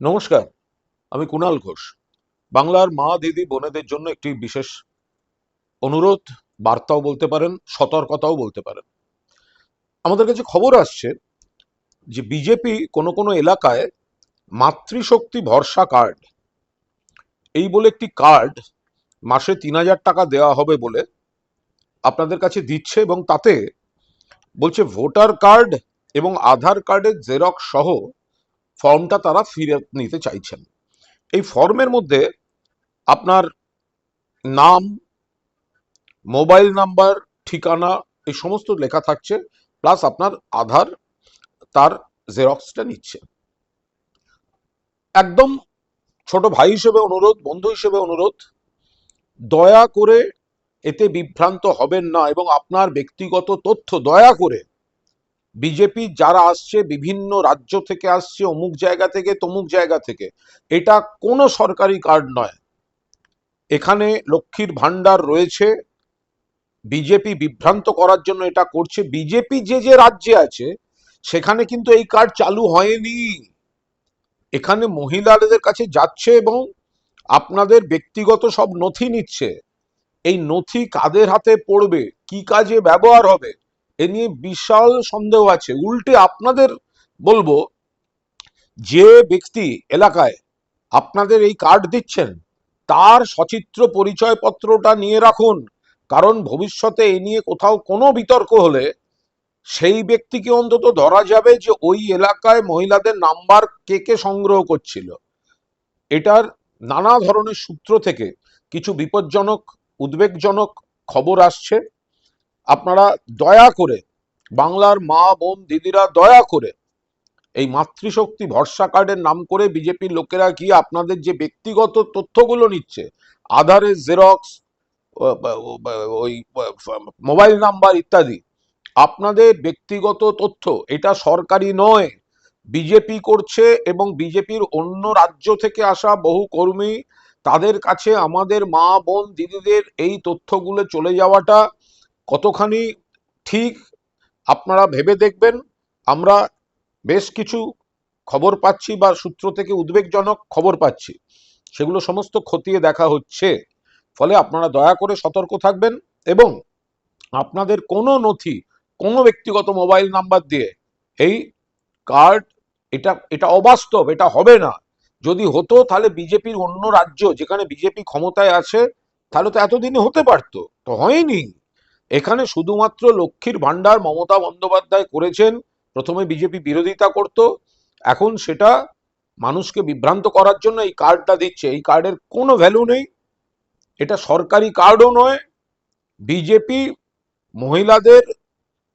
নমস্কার, আমি কুণাল ঘোষ। বাংলার মা দিদি বোনেদের জন্য একটি বিশেষ অনুরোধ, বার্তাও বলতে পারেন, সতর্কতাও বলতে পারেন। আমাদের কাছে খবর আসছে যে বিজেপি কোনো কোনো এলাকায় মাতৃশক্তি ভরসা কার্ড এই বলে একটি কার্ড মাসে ৩,০০০ টাকা দেওয়া হবে বলে আপনাদের কাছে দিচ্ছে, এবং তাতে বলছে ভোটার কার্ড এবং আধার কার্ডের জেরক্স সহ ফর্মটা তারা ফিরে নিতে চাইছেন। এই ফর্মের মধ্যে আপনার নাম, মোবাইল নাম্বার, ঠিকানা এই সমস্ত লেখা থাকছে, প্লাস আপনার আধার, তার জেরক্সটা নিচ্ছে। একদম ছোট ভাই হিসেবে অনুরোধ, বন্ধু হিসেবে অনুরোধ, দয়া করে এতে বিভ্রান্ত হবেন না, এবং আপনার ব্যক্তিগত তথ্য দয়া করে, বিজেপি যারা আসছে বিভিন্ন রাজ্য থেকে আসছে, অমুক জায়গা থেকে তমুক জায়গা থেকে, এটা কোনো সরকারি কার্ড নয়। এখানে লক্ষ্মীর ভান্ডার রয়েছে। বিজেপি বিভ্রান্ত করার জন্য এটা করছে। বিজেপি যে যে রাজ্যে আছে সেখানে কিন্তু এই কার্ড চালু হয়নি। এখানে মহিলাদের কাছে যাচ্ছে এবং আপনাদের ব্যক্তিগত সব নথি নিচ্ছে। এই নথি কাদের হাতে পড়বে, কি কাজে ব্যবহার হবে, এ নিয়ে বিশাল সন্দেহ আছে। উল্টে আপনাদের বলবো, যে ব্যক্তি এলাকায় আপনাদের এই কার্ড দিচ্ছেন তার সচিত্র পরিচয়পত্রটা নিয়ে রাখুন, কারণ ভবিষ্যতে এ নিয়ে কোথাও কোনো বিতর্ক হলে সেই ব্যক্তিকে অন্তত ধরা যাবে যে ওই এলাকায় মহিলাদের নাম্বার কে কে সংগ্রহ করছিল। এটার নানা ধরনের সূত্র থেকে কিছু বিপজ্জনক, উদ্বেগজনক খবর আসছে। আপনারা দয়া করে, বাংলার মা বোন দিদিরা, দয়া করে এই মাতৃশক্তি ভরসা কার্ডের নাম করে বিজেপির লোকেরা গিয়ে আপনাদের যে ব্যক্তিগত তথ্যগুলো নিচ্ছে, আধারের জেরক্স, ওই মোবাইল নাম্বার ইত্যাদি, আপনাদের ব্যক্তিগত তথ্য, এটা সরকারি নয়, বিজেপি করছে। এবং বিজেপির অন্য রাজ্য থেকে আসা বহু কর্মী, তাদের কাছে আমাদের মা বোন দিদিদের এই তথ্যগুলো চলে যাওয়াটা কতখানি ঠিক আপনারা ভেবে দেখবেন। আমরা বেশ কিছু খবর পাচ্ছি বা সূত্র থেকে উদ্বেগজনক খবর পাচ্ছি, সেগুলো সমস্ত খতিয়ে দেখা হচ্ছে। ফলে আপনারা দয়া করে সতর্ক থাকবেন, এবং আপনাদের কোনো নথি, কোনো ব্যক্তিগত মোবাইল নাম্বার দিয়ে এই কার্ড, এটা এটা অবাস্তব, এটা হবে না। যদি হতো তাহলে বিজেপির অন্য রাজ্য যেখানে বিজেপি ক্ষমতায় আছে, তাহলে তো এতদিনে হতে পারতো, তো হয়নি। এখানে শুধুমাত্র লক্ষ্মীর ভান্ডার মমতা বন্দ্যোপাধ্যায় করেছেন। প্রথমে বিজেপি বিরোধিতা করত, এখন সেটা মানুষকে বিভ্রান্ত করার জন্য এই কার্ডটা দিচ্ছে। এই কার্ডের কোনো ভ্যালু নেই, এটা সরকারি কার্ডও নয়। বিজেপি মহিলাদের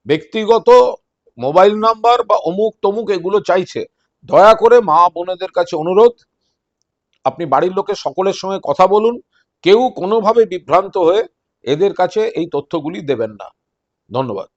ব্যক্তিগত মোবাইল নাম্বার বা অমুক তমুক এগুলো চাইছে। দয়া করে মা বোনেদের কাছে অনুরোধ, আপনি বাড়ির লোকের সকলের সঙ্গে কথা বলুন, কেউ কোনোভাবে বিভ্রান্ত হয়ে এদের কাছে এই তথ্যগুলি দেবেন না। ধন্যবাদ।